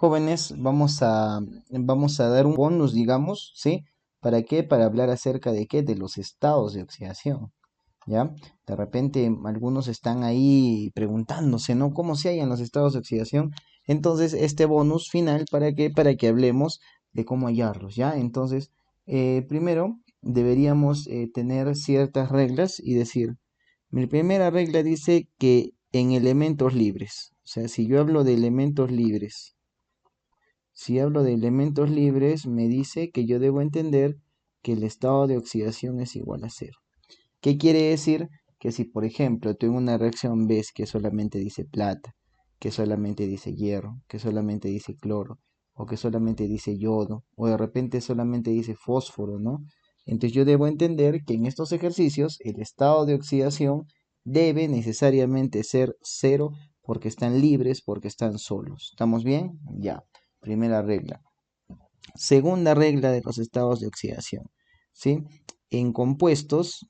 Jóvenes, vamos a dar un bonus, digamos, ¿sí? ¿Para qué? Para hablar acerca de qué, de los estados de oxidación, ¿ya? De repente algunos están ahí preguntándose, ¿no? ¿Cómo se hallan los estados de oxidación? Entonces, este bonus final, ¿para qué? Para que hablemos de cómo hallarlos, ¿ya? Entonces, primero deberíamos tener ciertas reglas y decir, mi primera regla dice que en elementos libres, o sea, si yo hablo de elementos libres, si hablo de elementos libres, me dice que yo debo entender que el estado de oxidación es igual a cero. ¿Qué quiere decir? Que si, por ejemplo, tengo una reacción ves que solamente dice plata, que solamente dice hierro, que solamente dice cloro, o que solamente dice yodo, o de repente solamente dice fósforo, ¿no? Entonces yo debo entender que en estos ejercicios el estado de oxidación debe necesariamente ser cero porque están libres, porque están solos. ¿Estamos bien? Ya. Primera regla. Segunda regla de los estados de oxidación, ¿sí? En compuestos,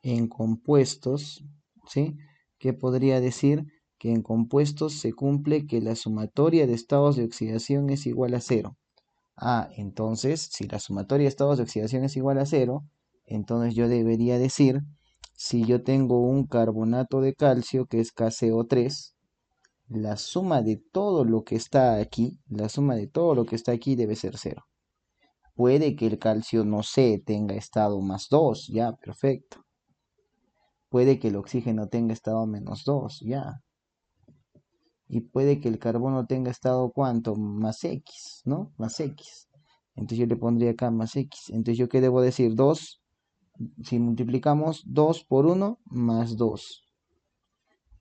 en compuestos, ¿sí? ¿Qué podría decir? Que en compuestos se cumple que la sumatoria de estados de oxidación es igual a cero. Ah, entonces, si la sumatoria de estados de oxidación es igual a cero, entonces yo debería decir, si yo tengo un carbonato de calcio que es KCO3, la suma de todo lo que está aquí, la suma de todo lo que está aquí debe ser cero. Puede que el calcio, no sé, tenga estado más 2, ya, perfecto. Puede que el oxígeno tenga estado menos 2, ya. Y puede que el carbono tenga estado ¿cuánto? Más X, ¿no? Más X. Entonces yo le pondría acá más X. Entonces yo qué debo decir? 2, si multiplicamos 2 por 1, más 2.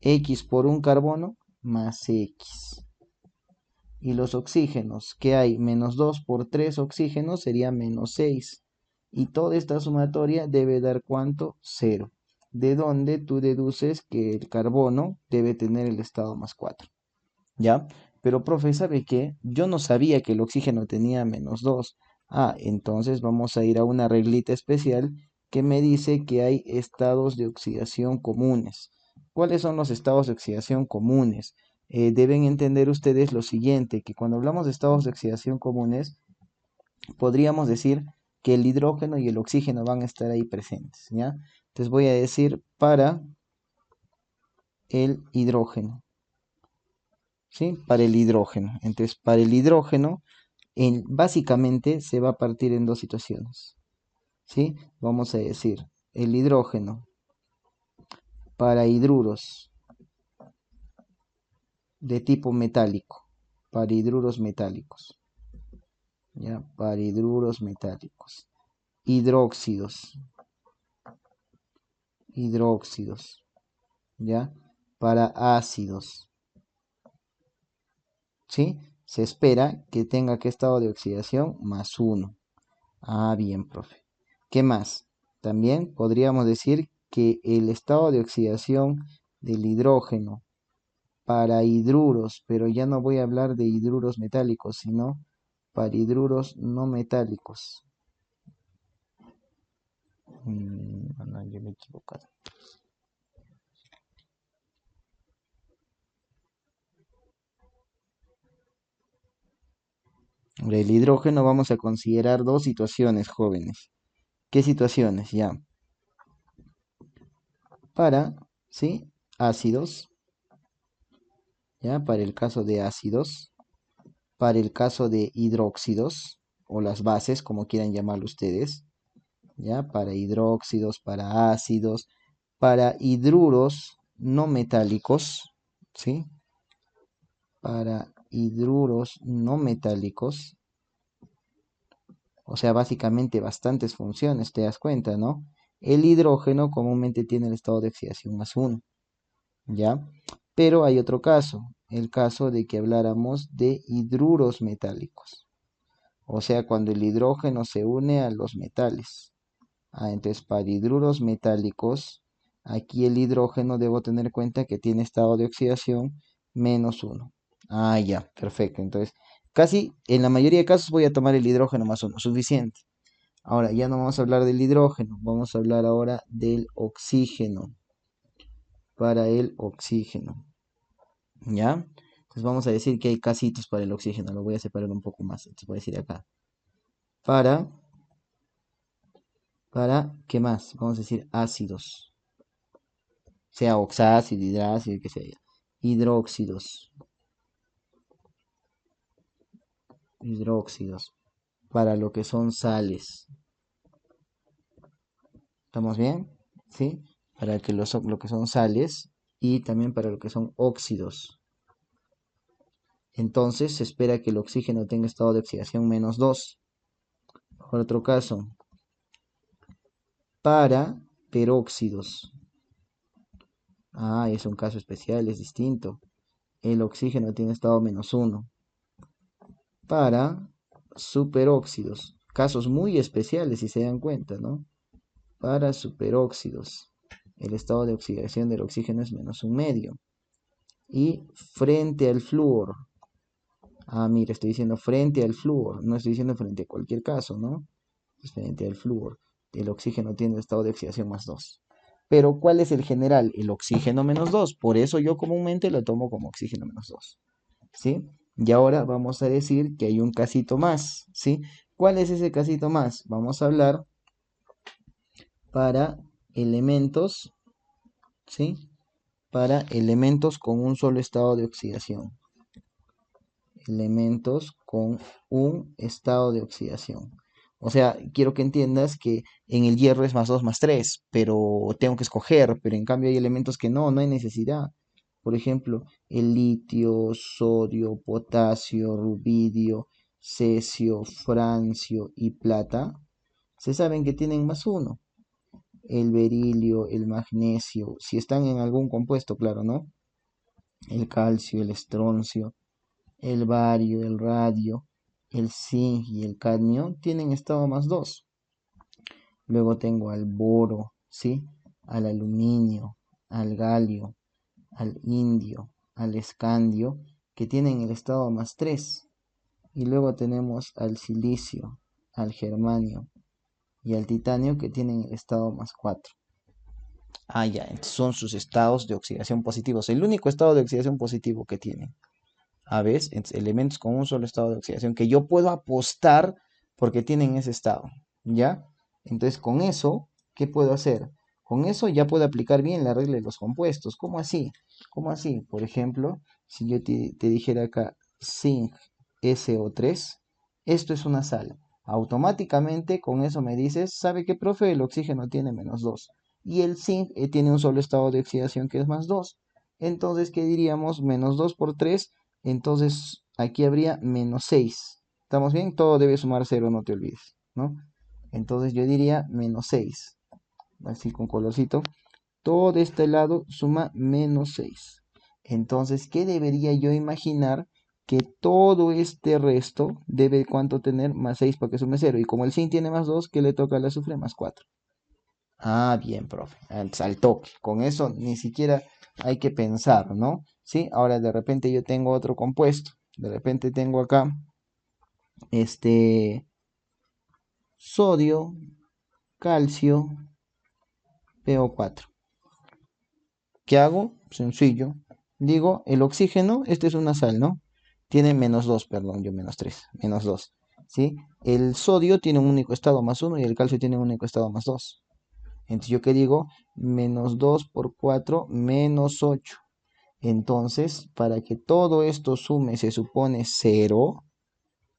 X por un carbono, más X. Y los oxígenos que hay, menos 2 por 3 oxígenos sería menos 6. Y toda esta sumatoria debe dar ¿cuánto? Cero. De donde tú deduces que el carbono debe tener el estado más 4. ¿Ya? Pero profe, ¿sabe qué? Yo no sabía que el oxígeno tenía menos 2. Ah, entonces vamos a ir a una reglita especial que me dice que hay estados de oxidación comunes. ¿Cuáles son los estados de oxidación comunes? Deben entender ustedes lo siguiente, que cuando hablamos de estados de oxidación comunes, podríamos decir que el hidrógeno y el oxígeno van a estar ahí presentes, ¿ya? Entonces voy a decir para el hidrógeno, ¿sí? Para el hidrógeno. Entonces, para el hidrógeno, básicamente se va a partir en dos situaciones, ¿sí? Vamos a decir, el hidrógeno para hidruros de tipo metálico, para hidruros metálicos, ¿ya? Para hidruros metálicos. Hidróxidos, hidróxidos, ¿ya? Para ácidos, ¿sí? Se espera que tenga que estado de oxidación más 1. Ah, bien, profe. ¿Qué más? También podríamos decir que el estado de oxidación del hidrógeno para hidruros, pero ya no voy a hablar de hidruros metálicos, sino para hidruros no metálicos. No, yo me he equivocado. El hidrógeno vamos a considerar dos situaciones, jóvenes. ¿Qué situaciones? Ya. Para, ¿sí? Ácidos, ya, para el caso de ácidos, para el caso de hidróxidos, o las bases, como quieran llamarlo ustedes, ya, para hidróxidos, para ácidos, para hidruros no metálicos, ¿sí? Para hidruros no metálicos, o sea, básicamente bastantes funciones, te das cuenta, ¿no? El hidrógeno comúnmente tiene el estado de oxidación más 1, ¿ya? Pero hay otro caso, el caso de que habláramos de hidruros metálicos, o sea, cuando el hidrógeno se une a los metales. Ah, entonces, para hidruros metálicos, aquí el hidrógeno debo tener en cuenta que tiene estado de oxidación menos 1. Ah, ya, perfecto. Entonces, casi en la mayoría de casos voy a tomar el hidrógeno más 1, suficiente. Ahora, ya no vamos a hablar del hidrógeno, vamos a hablar ahora del oxígeno. Para el oxígeno, ¿ya? Entonces vamos a decir que hay casitos para el oxígeno. Lo voy a separar un poco más. Entonces voy a decir acá. Para, ¿qué más? Vamos a decir ácidos. Sea oxácido, hidrácido, que sea. Hidróxidos. Hidróxidos. Para lo que son sales. ¿Estamos bien? ¿Sí? Para que lo que son sales y también para lo que son óxidos. Entonces se espera que el oxígeno tenga estado de oxidación -2. Por otro caso, para peróxidos. Ah, es un caso especial, es distinto. El oxígeno tiene estado -1. Para superóxidos. Casos muy especiales, si se dan cuenta, ¿no? Para superóxidos. El estado de oxidación del oxígeno es -1,5. Y frente al flúor. Ah, mira, estoy diciendo frente al flúor. No estoy diciendo frente a cualquier caso, ¿no? Es frente al flúor. El oxígeno tiene estado de oxidación +2. Pero ¿cuál es el general? El oxígeno -2. Por eso yo comúnmente lo tomo como oxígeno -2. ¿Sí? Y ahora vamos a decir que hay un casito más. ¿Sí? ¿Cuál es ese casito más? Vamos a hablar para elementos, ¿sí? Para elementos con un solo estado de oxidación. Elementos con un estado de oxidación. O sea, quiero que entiendas que en el hierro es +2 +3, pero tengo que escoger, pero en cambio hay elementos que no hay necesidad. Por ejemplo, el litio, sodio, potasio, rubidio, cesio, francio y plata, se saben que tienen +1. El berilio, el magnesio, si están en algún compuesto, claro, ¿no? El calcio, el estroncio, el bario, el radio, el zinc y el cadmio tienen estado +2. Luego tengo al boro, ¿sí? Al aluminio, al galio, al indio, al escandio, que tienen el estado +3. Y luego tenemos al silicio, al germanio y al titanio, que tienen el estado +4. Ah, ya, entonces son sus estados de oxidación positivos. El único estado de oxidación positivo que tienen. A veces, elementos con un solo estado de oxidación que yo puedo apostar porque tienen ese estado, ¿ya? Entonces, con eso, ¿qué puedo hacer? Con eso ya puedo aplicar bien la regla de los compuestos. ¿Cómo así? ¿Cómo así? Por ejemplo, si yo te dijera acá zinc SO3, esto es una sal. Automáticamente con eso me dices, ¿sabe qué, profe? El oxígeno tiene -2 y el zinc tiene un solo estado de oxidación que es +2. Entonces, ¿qué diríamos? -2 por 3. Entonces aquí habría -6. ¿Estamos bien? Todo debe sumar 0, no te olvides, ¿no? Entonces yo diría -6. Así con colorcito. Todo de este lado suma -6. Entonces, ¿qué debería yo imaginar? Que todo este resto debe, ¿cuánto tener? +6 para que sume 0. Y como el zinc tiene +2, ¿qué le toca al azufre? +4. Ah, bien, profe. Al toque. Con eso ni siquiera hay que pensar, ¿no? Sí, ahora de repente yo tengo otro compuesto. De repente tengo acá este sodio, calcio, PO4. ¿Qué hago? Sencillo. Digo, el oxígeno, este es una sal, ¿no? Tiene -2, perdón, yo -3, -2. ¿Sí? El sodio tiene un único estado +1 y el calcio tiene un único estado +2. Entonces, ¿yo qué digo? -2 por 4, -8. Entonces, para que todo esto sume, se supone 0,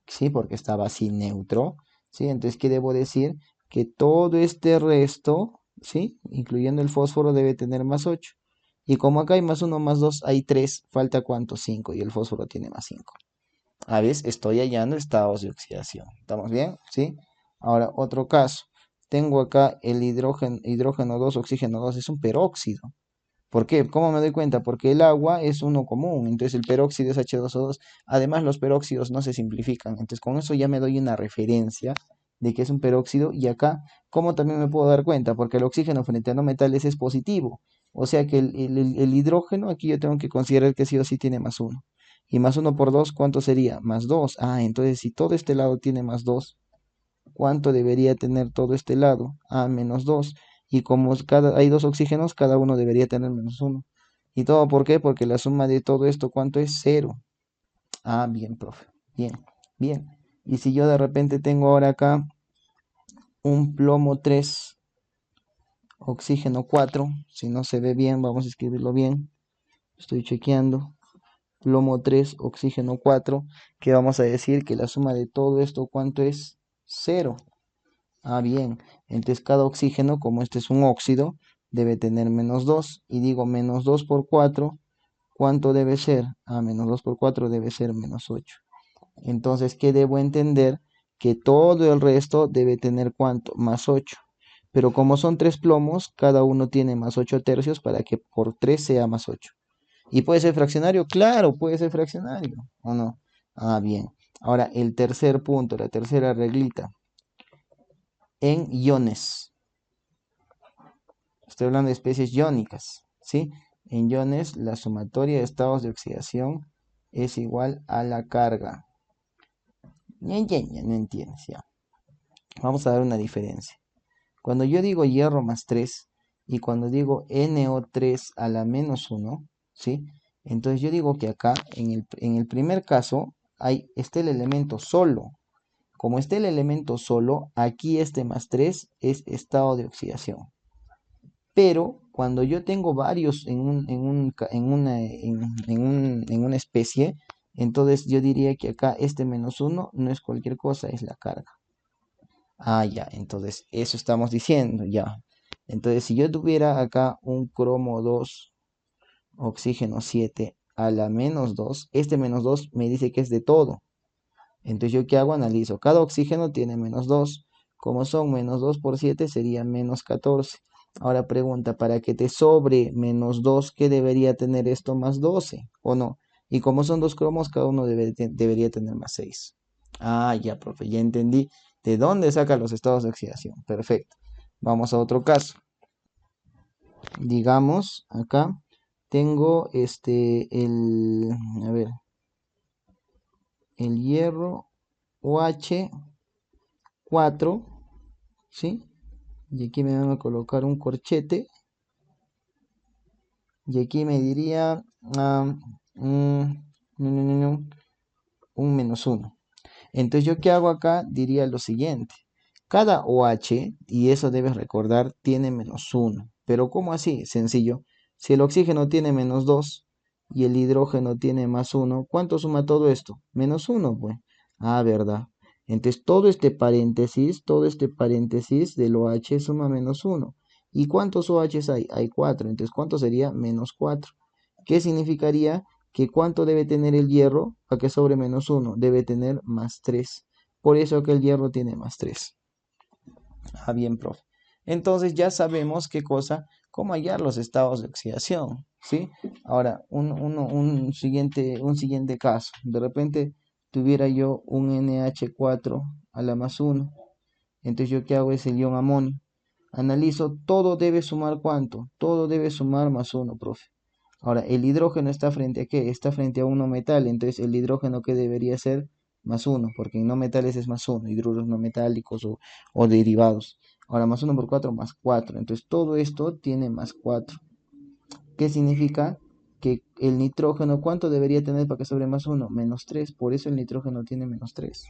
¿sí? Porque estaba así neutro, ¿sí? Entonces, ¿qué debo decir? Que todo este resto, ¿sí? Incluyendo el fósforo, debe tener +8. Y como acá hay +1, +2, hay 3, ¿falta cuánto? 5, y el fósforo tiene +5. A ver, estoy hallando estados de oxidación. ¿Estamos bien? ¿Sí? Ahora, otro caso. Tengo acá el hidrógeno 2, oxígeno 2, es un peróxido. ¿Por qué? ¿Cómo me doy cuenta? Porque el agua es uno común, entonces el peróxido es H2O2. Además, los peróxidos no se simplifican, entonces con eso ya me doy una referencia de que es un peróxido. Y acá, ¿cómo también me puedo dar cuenta? Porque el oxígeno frente a no metales es positivo. O sea que el hidrógeno, aquí yo tengo que considerar que sí o sí tiene +1. Y +1 por 2, ¿cuánto sería? +2. Ah, entonces si todo este lado tiene +2, ¿cuánto debería tener todo este lado? Ah, -2. Y como hay dos oxígenos, cada uno debería tener -1. ¿Y todo por qué? Porque la suma de todo esto, ¿cuánto es? 0. Ah, bien, profe. Bien, bien. Y si yo de repente tengo ahora acá un plomo 3, oxígeno 4, si no se ve bien, vamos a escribirlo bien. Estoy chequeando. Plomo 3, oxígeno 4, que vamos a decir que la suma de todo esto, ¿cuánto es? Cero. Ah, bien. Entonces cada oxígeno, como este es un óxido, debe tener menos 2. Y digo menos 2 por 4, ¿cuánto debe ser? Ah, menos 2 por 4 debe ser menos 8. Entonces, ¿qué debo entender? Que todo el resto debe tener ¿cuánto? Más 8. Pero como son 3 plomos, cada uno tiene más 8 tercios para que por 3 sea más 8. ¿Y puede ser fraccionario? Claro, puede ser fraccionario, ¿o no? Ah, bien. Ahora, el tercer punto, la tercera reglita. En iones. Estoy hablando de especies iónicas, ¿sí? En iones, la sumatoria de estados de oxidación es igual a la carga. Ya, no entiendes, ya. Vamos a dar una diferencia. Cuando yo digo hierro más 3 y cuando digo NO3 a la menos 1, ¿sí? Entonces yo digo que acá, en el primer caso, está el elemento solo. Como está el elemento solo, aquí este más 3 es estado de oxidación. Pero cuando yo tengo varios en una especie, entonces yo diría que acá este menos 1 no es cualquier cosa, es la carga. Ah, ya, entonces eso estamos diciendo, ya. Entonces, si yo tuviera acá un cromo 2, oxígeno 7 a la menos 2, este menos 2 me dice que es de todo. Entonces, ¿yo qué hago? Analizo. Cada oxígeno tiene menos 2. Como son menos 2 por 7, sería menos 14. Ahora pregunta, para que te sobre menos 2, ¿qué debería tener esto más 12? ¿O no? Y como son dos cromos, cada uno debería tener más 6. Ah, ya, profe, ya entendí de dónde saca los estados de oxidación. Perfecto. Vamos a otro caso. Digamos, acá tengo a ver, el hierro OH4, ¿sí? Y aquí me van a colocar un corchete. Y aquí me diría no, no, no, no, un menos 1. Entonces, ¿yo qué hago acá? Diría lo siguiente. Cada OH, y eso debes recordar, tiene menos 1. Pero ¿cómo así? Sencillo. Si el oxígeno tiene menos 2 y el hidrógeno tiene más 1, ¿cuánto suma todo esto? Menos 1, pues. Ah, ¿verdad? Entonces, todo este paréntesis del OH suma menos 1. ¿Y cuántos OHs hay? Hay 4. Entonces, ¿cuánto sería? Menos 4. ¿Qué significaría? Que cuánto debe tener el hierro para que sobre menos 1, debe tener más 3. Por eso que el hierro tiene más 3. Ah, bien, profe. Entonces ya sabemos qué cosa, cómo hallar los estados de oxidación, ¿sí? Ahora, un siguiente caso. De repente tuviera yo un NH4 a la más 1. Entonces yo qué hago es el ion amonio. Analizo, todo debe sumar ¿cuánto? Todo debe sumar más 1, profe. Ahora, el hidrógeno está frente a ¿qué? Está frente a un no metal, entonces el hidrógeno ¿qué debería ser? Más 1, porque en no metales es más 1, hidruros no metálicos o derivados. Ahora, más 1 por 4 más 4, entonces todo esto tiene más 4. ¿Qué significa? Que el nitrógeno, ¿cuánto debería tener para que sobre más 1? Menos 3, por eso el nitrógeno tiene menos 3.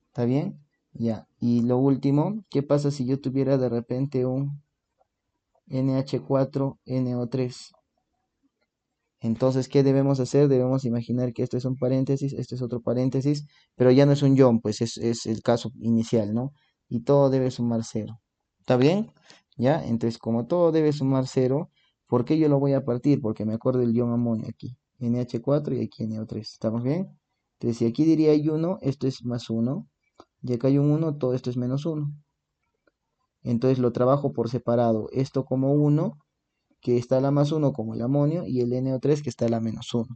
¿Está bien? Ya. Y lo último, ¿qué pasa si yo tuviera de repente un NH4NO3? Entonces, ¿qué debemos hacer? Debemos imaginar que esto es un paréntesis, este es otro paréntesis, pero ya no es un ion, pues es el caso inicial, ¿no? Y todo debe sumar cero. ¿Está bien? ¿Ya? Entonces, como todo debe sumar cero, ¿por qué yo lo voy a partir? Porque me acuerdo del ion amonio aquí, NH4 y aquí NO3. ¿Estamos bien? Entonces, si aquí diría hay 1, esto es más 1, y acá hay un 1, todo esto es menos 1. Entonces lo trabajo por separado, esto como 1 que está a la más 1 como el amonio y el NO3 que está a la menos 1.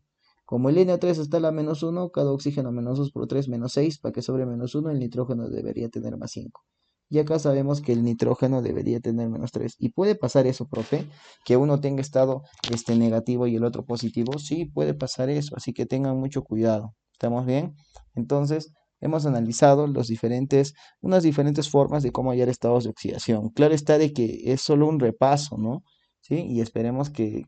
Como el NO3 está a la menos 1, cada oxígeno menos 2 por 3 menos 6, para que sobre menos 1 el nitrógeno debería tener más 5. Y acá sabemos que el nitrógeno debería tener menos 3. Y puede pasar eso, profe, que uno tenga estado negativo y el otro positivo. Sí, puede pasar eso, así que tengan mucho cuidado. ¿Estamos bien? Entonces, hemos analizado unas diferentes formas de cómo hallar estados de oxidación. Claro está de que es solo un repaso, ¿no? ¿Sí? Y esperemos que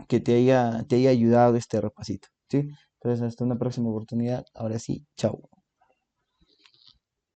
te haya ayudado este repasito, ¿sí? Entonces, hasta una próxima oportunidad. Ahora sí, chao.